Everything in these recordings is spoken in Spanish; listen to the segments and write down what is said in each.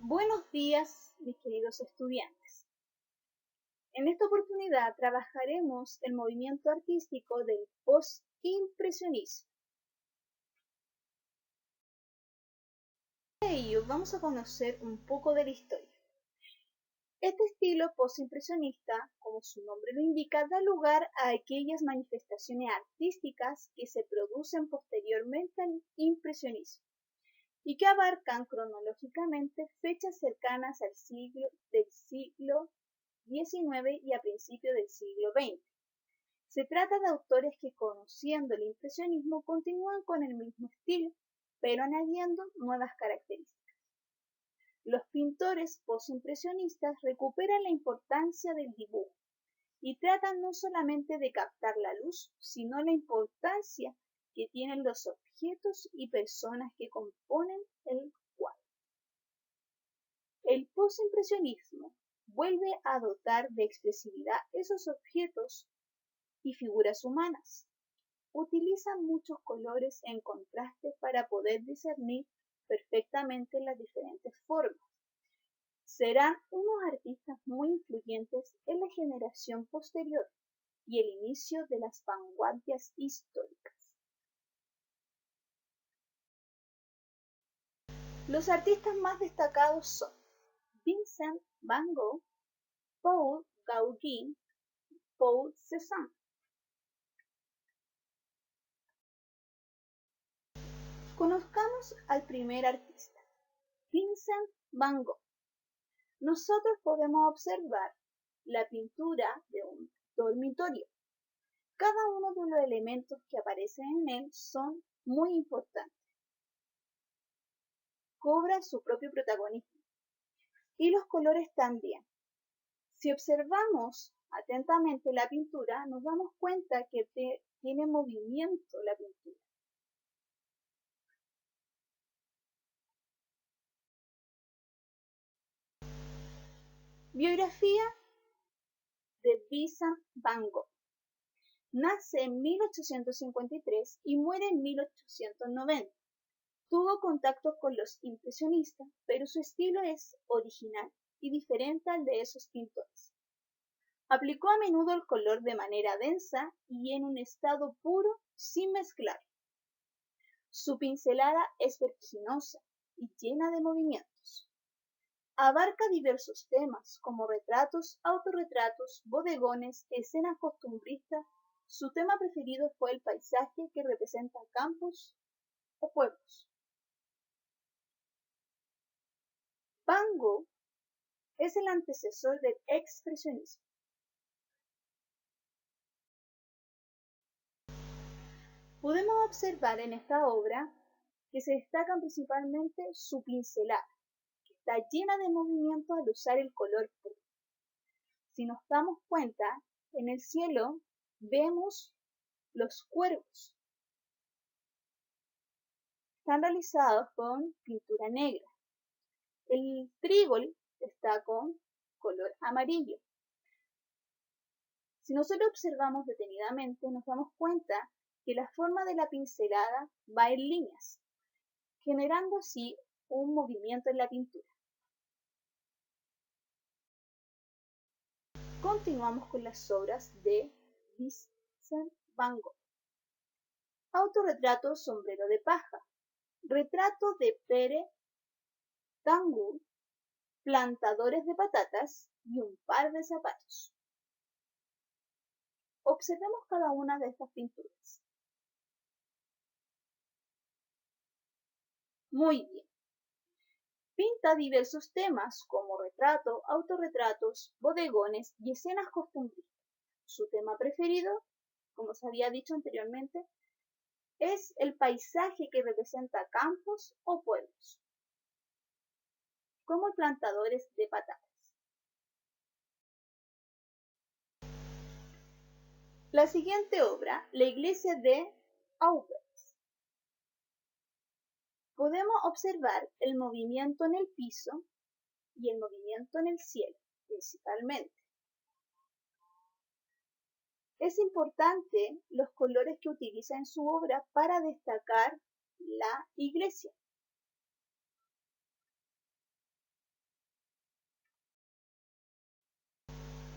Buenos días, mis queridos estudiantes. En esta oportunidad trabajaremos el movimiento artístico del postimpresionismo. Para ello vamos a conocer un poco de la historia. Este estilo postimpresionista, como su nombre lo indica, da lugar a aquellas manifestaciones artísticas que se producen posteriormente al impresionismo y que abarcan cronológicamente fechas cercanas al siglo XIX y a principios del siglo XX. Se trata de autores que, conociendo el impresionismo, continúan con el mismo estilo, pero añadiendo nuevas características. Los pintores postimpresionistas recuperan la importancia del dibujo y tratan no solamente de captar la luz, sino la importancia que tienen los objetos y personas que componen el cuadro. El postimpresionismo vuelve a dotar de expresividad esos objetos y figuras humanas. Utiliza muchos colores en contraste para poder discernir perfectamente las diferentes formas. Serán unos artistas muy influyentes en la generación posterior y el inicio de las vanguardias históricas. Los artistas más destacados son Vincent van Gogh, Paul Gauguin, Paul Cézanne. Conozcamos al primer artista, Vincent van Gogh. Nosotros podemos observar la pintura de un dormitorio. Cada uno de los elementos que aparecen en él son muy importantes. Cobra su propio protagonismo. Y los colores también. Si observamos atentamente la pintura, nos damos cuenta que tiene movimiento la pintura. Biografía de Vincent van Gogh. Nace en 1853 y muere en 1890. Tuvo contacto con los impresionistas, pero su estilo es original y diferente al de esos pintores. Aplicó a menudo el color de manera densa y en un estado puro sin mezclar. Su pincelada es vertiginosa y llena de movimientos. Abarca diversos temas como retratos, autorretratos, bodegones, escenas costumbristas. Su tema preferido fue el paisaje que representa campos o pueblos. Van Gogh es el antecesor del expresionismo. Podemos observar en esta obra que se destacan principalmente su pincelada, que está llena de movimientos al usar el color puro. Si nos damos cuenta, en el cielo vemos los cuervos. Están realizados con pintura negra. El trébol está con color amarillo. Si nosotros observamos detenidamente, nos damos cuenta que la forma de la pincelada va en líneas, generando así un movimiento en la pintura. Continuamos con las obras de Vincent van Gogh. Autorretrato sombrero de paja, retrato de Pere Gauguin, plantadores de patatas y un par de zapatos. Observemos cada una de estas pinturas. Muy bien. Pinta diversos temas como retrato, autorretratos, bodegones y escenas costumbristas. Su tema preferido, como se había dicho anteriormente, es el paisaje que representa campos o pueblos, como plantadores de patatas. La siguiente obra, la iglesia de Auvers. Podemos observar el movimiento en el piso y el movimiento en el cielo, principalmente. Es importante los colores que utiliza en su obra para destacar la iglesia.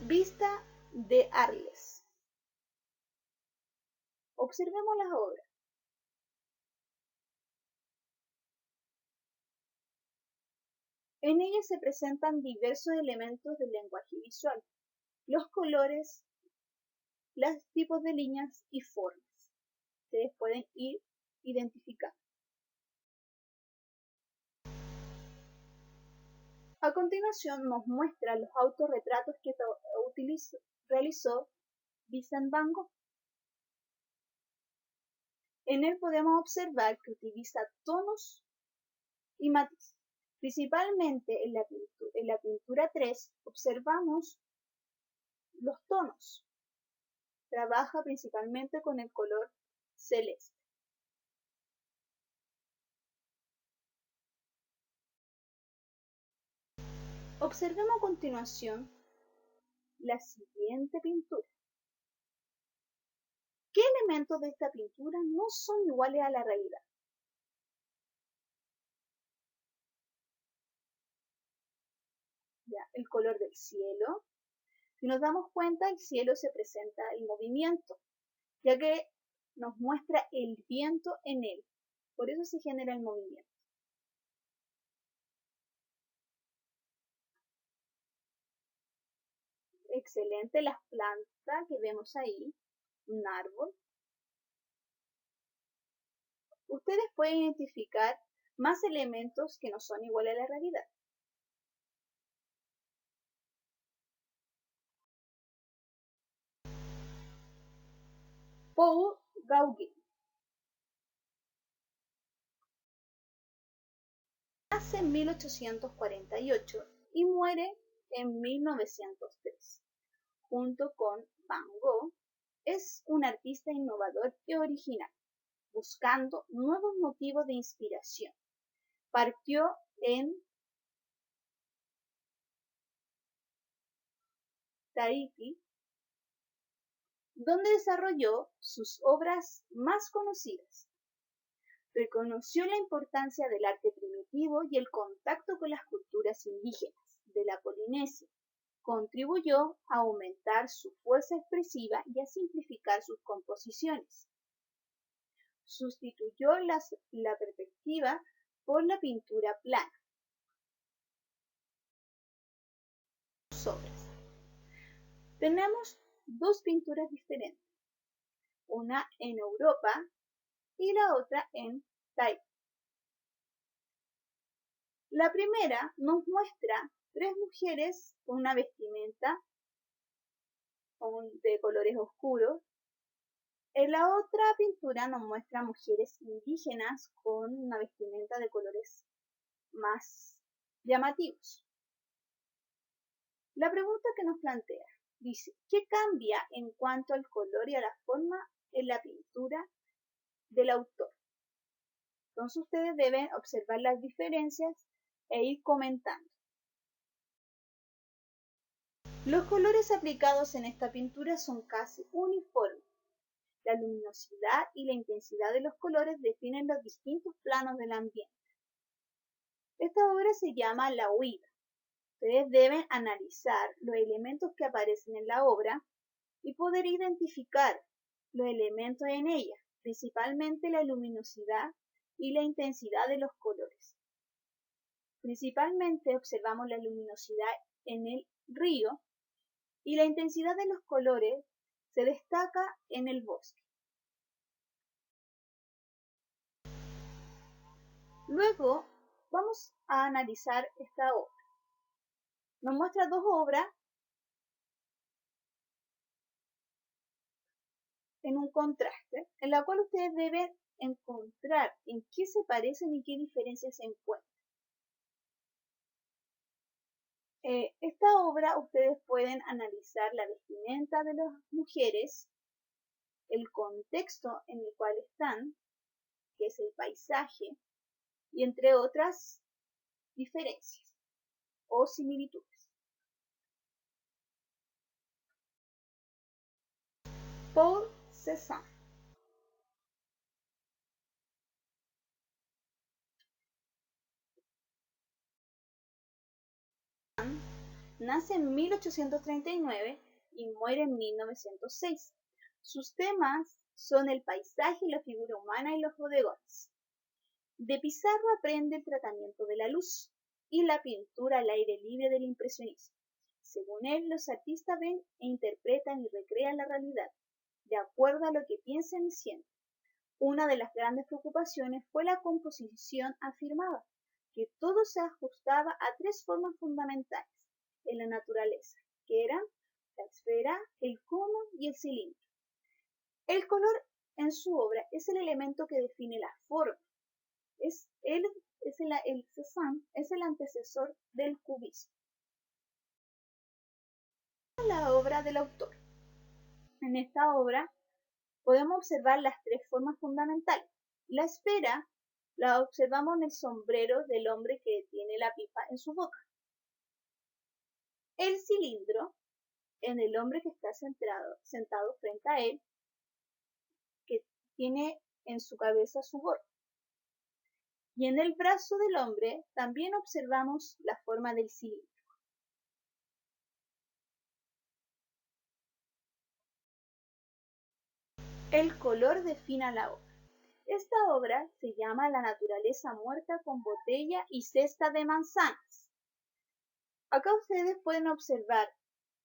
Vista de Arles. Observemos las obras. En ellas se presentan diversos elementos del lenguaje visual, los colores, los tipos de líneas y formas. Ustedes pueden ir identificando. A continuación nos muestra los autorretratos que realizó Vincent Van Gogh. En él podemos observar que utiliza tonos y matices. Principalmente en la pintura 3 observamos los tonos. Trabaja principalmente con el color celeste. Observemos a continuación la siguiente pintura. ¿Qué elementos de esta pintura no son iguales a la realidad? Ya, el color del cielo. Si nos damos cuenta, el cielo se presenta en movimiento, ya que nos muestra el viento en él. Por eso se genera el movimiento. Excelente, las plantas que vemos ahí, un árbol. Ustedes pueden identificar más elementos que no son iguales a la realidad. Paul Gauguin nace en 1848 y muere en 1903. Junto con Van Gogh, es un artista innovador y original, buscando nuevos motivos de inspiración. Partió en Tahití, donde desarrolló sus obras más conocidas. Reconoció la importancia del arte primitivo y el contacto con las culturas indígenas de la Polinesia. Contribuyó a aumentar su fuerza expresiva y a simplificar sus composiciones. Sustituyó la perspectiva por la pintura plana. Sus obras. Tenemos dos pinturas diferentes, una en Europa y la otra en Tahití. La primera nos muestra tres mujeres con una vestimenta de colores oscuros. En la otra pintura nos muestra mujeres indígenas con una vestimenta de colores más llamativos. La pregunta que nos plantea dice, ¿qué cambia en cuanto al color y a la forma en la pintura del autor? Entonces ustedes deben observar las diferencias e ir comentando. Los colores aplicados en esta pintura son casi uniformes. La luminosidad y la intensidad de los colores definen los distintos planos del ambiente. Esta obra se llama La Huida. Ustedes deben analizar los elementos que aparecen en la obra y poder identificar los elementos en ella, principalmente la luminosidad y la intensidad de los colores. Principalmente observamos la luminosidad en el río y la intensidad de los colores se destaca en el bosque. Luego vamos a analizar esta obra. Nos muestra dos obras en un contraste, en la cual ustedes deben encontrar en qué se parecen y qué diferencias se encuentran. Esta obra ustedes pueden analizar la vestimenta de las mujeres, el contexto en el cual están, que es el paisaje, y entre otras diferencias o similitudes. Paul Cézanne. Nace en 1839 y muere en 1906. Sus temas son el paisaje, la figura humana y los bodegones. De Pizarro aprende el tratamiento de la luz y la pintura al aire libre del impresionismo. Según él, los artistas ven e interpretan y recrean la realidad, de acuerdo a lo que piensan y sienten. Una de las grandes preocupaciones fue la composición. Afirmaba que todo se ajustaba a tres formas fundamentales en la naturaleza, que eran la esfera, el cono y el cilindro. El color en su obra es el elemento que define la forma. El Cézanne es el antecesor del cubismo. La obra del autor. En esta obra podemos observar las tres formas fundamentales. La esfera la observamos en el sombrero del hombre que tiene la pipa en su boca. El cilindro en el hombre que está sentado frente a él, que tiene en su cabeza su gorro. Y en el brazo del hombre también observamos la forma del cilindro. El color define la obra. Esta obra se llama La naturaleza muerta con botella y cesta de manzanas. Acá ustedes pueden observar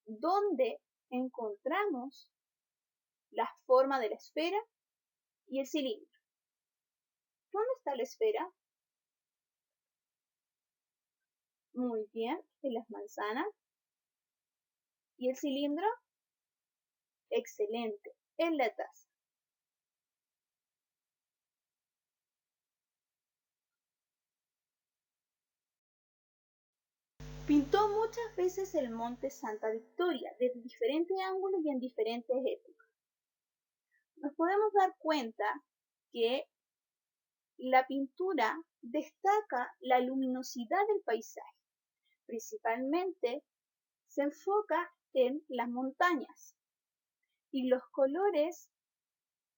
dónde encontramos la forma de la esfera y el cilindro. ¿Dónde está la esfera? Muy bien, en las manzanas. ¿Y el cilindro? Excelente, en la taza. Pintó muchas veces el monte Santa Victoria, desde diferentes ángulos y en diferentes épocas. Nos podemos dar cuenta que la pintura destaca la luminosidad del paisaje. Principalmente se enfoca en las montañas y los colores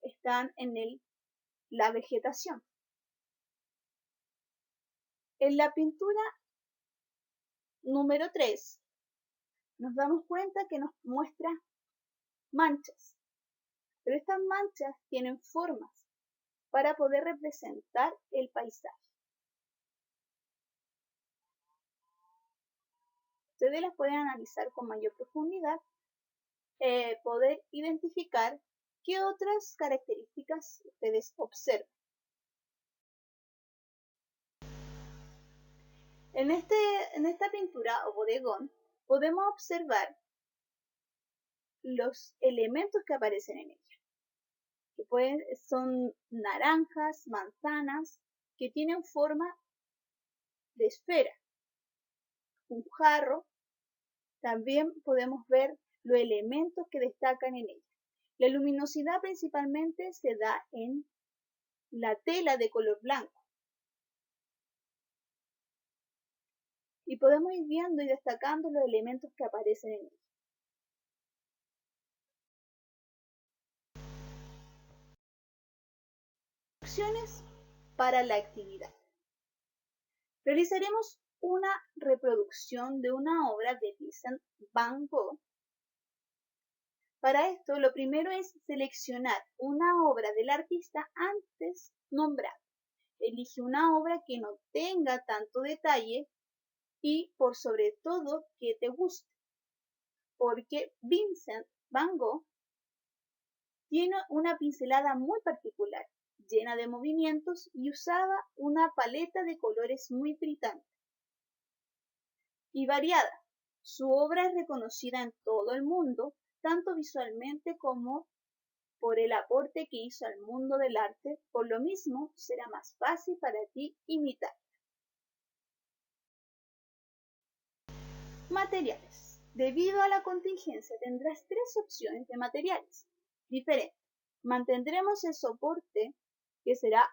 están en la vegetación. En la pintura número 3 nos damos cuenta que nos muestra manchas, pero estas manchas tienen formas para poder representar el paisaje. Ustedes las pueden analizar con mayor profundidad, poder identificar qué otras características ustedes observan. En esta pintura o bodegón podemos observar los elementos que aparecen en ella, que son naranjas, manzanas, que tienen forma de esfera, un jarro. También podemos ver los elementos que destacan en ella. La luminosidad principalmente se da en la tela de color blanco. Y podemos ir viendo y destacando los elementos que aparecen en ella. Opciones para la actividad. Realizaremos una reproducción de una obra de Vincent van Gogh. Para esto, lo primero es seleccionar una obra del artista antes nombrado. Elige una obra que no tenga tanto detalle y, por sobre todo, que te guste. Porque Vincent van Gogh tiene una pincelada muy particular, llena de movimientos, y usaba una paleta de colores muy brillante y variada. Su obra es reconocida en todo el mundo, tanto visualmente como por el aporte que hizo al mundo del arte. Por lo mismo, será más fácil para ti imitar. Materiales. Debido a la contingencia, tendrás tres opciones de materiales diferentes. Mantendremos el soporte, que será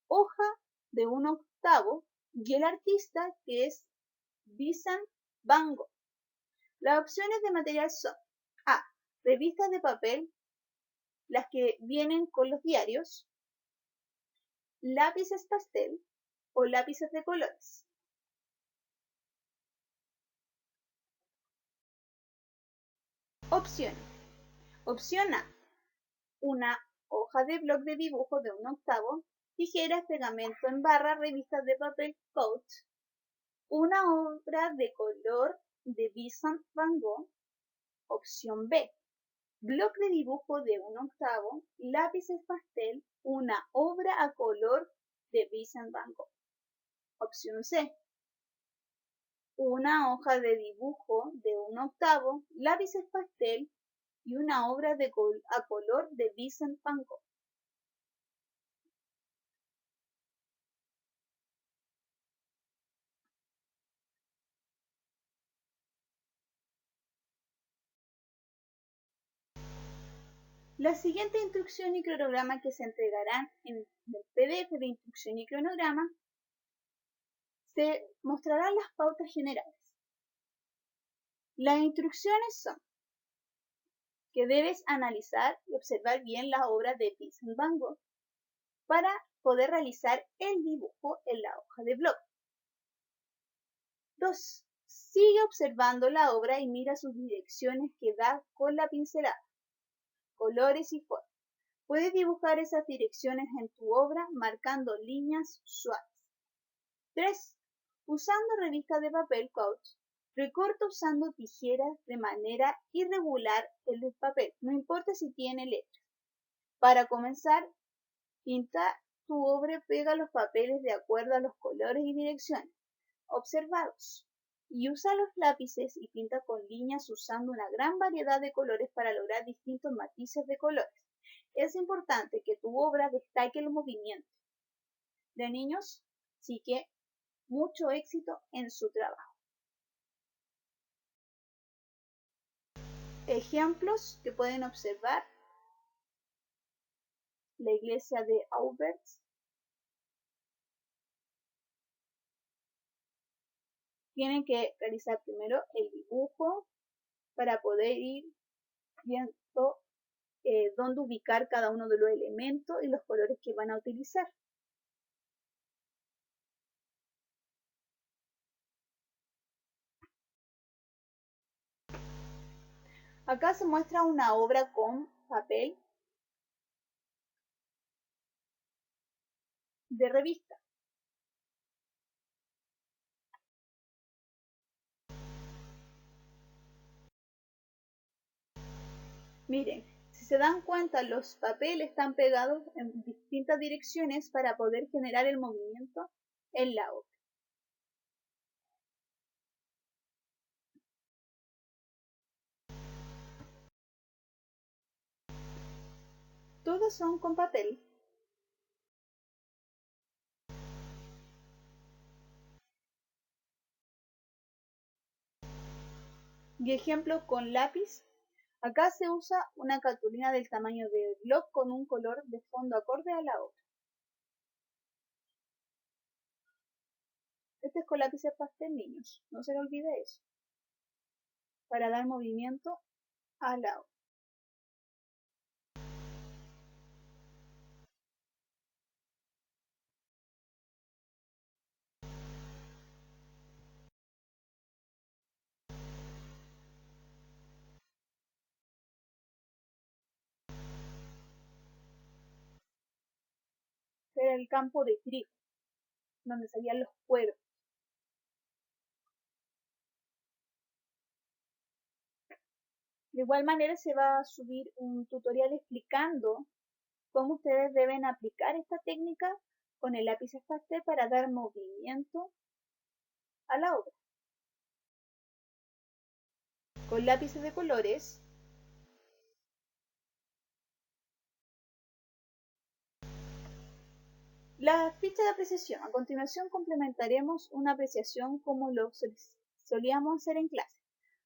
hoja de 1/8, y el artista, que es Vincent van Gogh. Las opciones de material son A. Revistas de papel, las que vienen con los diarios, lápices pastel o lápices de colores. Opciones. Opción A, una hoja de bloc de dibujo de 1/8, tijeras, pegamento en barra, revistas de papel coat, una obra de color de Vincent Van Gogh. Opción B, bloc de dibujo de 1/8, lápices pastel, una obra a color de Vincent Van Gogh. Opción C, una hoja de dibujo de 1/8, lápices pastel y una obra a color de Vincent Van Gogh. La siguiente instrucción y cronograma que se entregarán en el PDF de instrucción y cronograma se mostrarán las pautas generales. Las instrucciones son que debes analizar y observar bien la obra de Vincent Van Gogh para poder realizar el dibujo en la hoja de bloc. 2. Sigue observando la obra y mira sus direcciones que da con la pincelada, colores y formas. Puedes dibujar esas direcciones en tu obra marcando líneas suaves. 3. Usando revistas de papel coat, recorta usando tijeras de manera irregular el papel, no importa si tiene letras. Para comenzar, pinta tu obra y pega los papeles de acuerdo a los colores y direcciones observados. Y usa los lápices y pinta con líneas usando una gran variedad de colores para lograr distintos matices de colores. Es importante que tu obra destaque el movimiento de niños, así que mucho éxito en su trabajo. Ejemplos que pueden observar: la iglesia de Auberge. Tienen que realizar primero el dibujo para poder ir viendo dónde ubicar cada uno de los elementos y los colores que van a utilizar. Acá se muestra una obra con papel de revista. Miren, si se dan cuenta, los papeles están pegados en distintas direcciones para poder generar el movimiento en la obra. Todos son con papel. Y ejemplo con lápiz. Acá se usa una cartulina del tamaño del bloc con un color de fondo acorde a la obra. Este es con lápices pastel, niños. No se le olvide eso. Para dar movimiento a la obra. Era el campo de trigo, donde salían los cueros. De igual manera se va a subir un tutorial explicando cómo ustedes deben aplicar esta técnica con el lápiz pastel para dar movimiento a la obra. Con lápices de colores, la ficha de apreciación. A continuación complementaremos una apreciación como lo solíamos hacer en clase.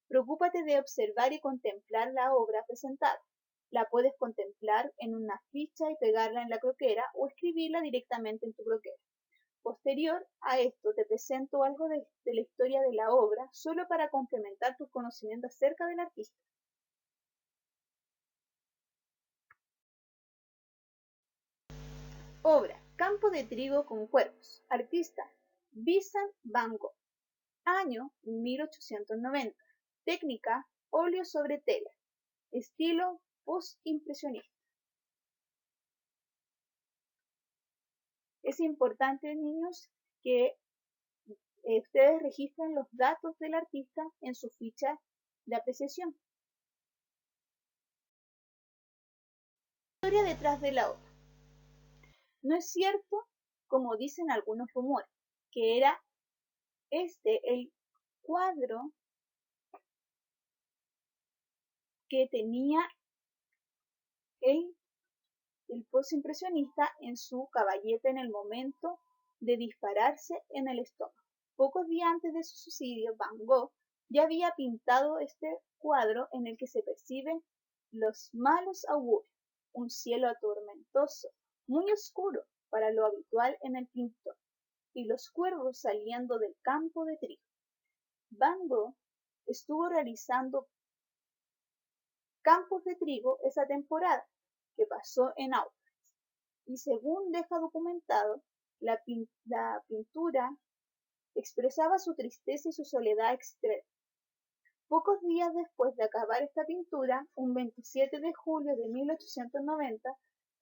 Preocúpate de observar y contemplar la obra presentada. La puedes contemplar en una ficha y pegarla en la croquera o escribirla directamente en tu croquera. Posterior a esto te presento algo de la historia de la obra solo para complementar tus conocimientos acerca del artista. Obra: Campo de trigo con cuervos. Artista: Vincent Van Gogh. Año: 1890. Técnica: óleo sobre tela. estilo postimpresionista. Es importante, niños, que ustedes registren los datos del artista en su ficha de apreciación. Historia detrás de la obra. No es cierto, como dicen algunos rumores, que era el cuadro que tenía el postimpresionista en su caballete en el momento de dispararse en el estómago. Pocos días antes de su suicidio, Van Gogh ya había pintado este cuadro en el que se perciben los malos augurios, un cielo tormentoso, muy oscuro para lo habitual en el pintor, y los cuervos saliendo del campo de trigo. Van Gogh estuvo realizando campos de trigo esa temporada, que pasó en Auschwitz, y según deja documentado, la pintura expresaba su tristeza y su soledad extrema. Pocos días después de acabar esta pintura, un 27 de julio de 1890,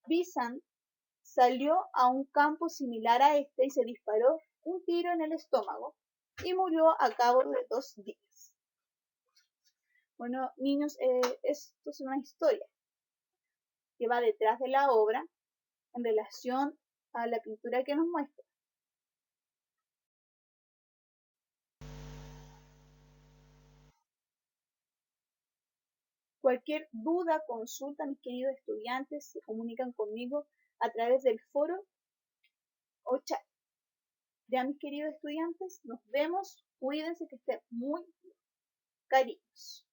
Bizant salió a un campo similar a este y se disparó un tiro en el estómago y murió a cabo de 2 días. Bueno, niños, esto es una historia que va detrás de la obra en relación a la pintura que nos muestra. Cualquier duda, consulta, mis queridos estudiantes, se comunican conmigo a través del foro o chat. Ya, mis queridos estudiantes, nos vemos. Cuídense, que estén muy bien. Cariños.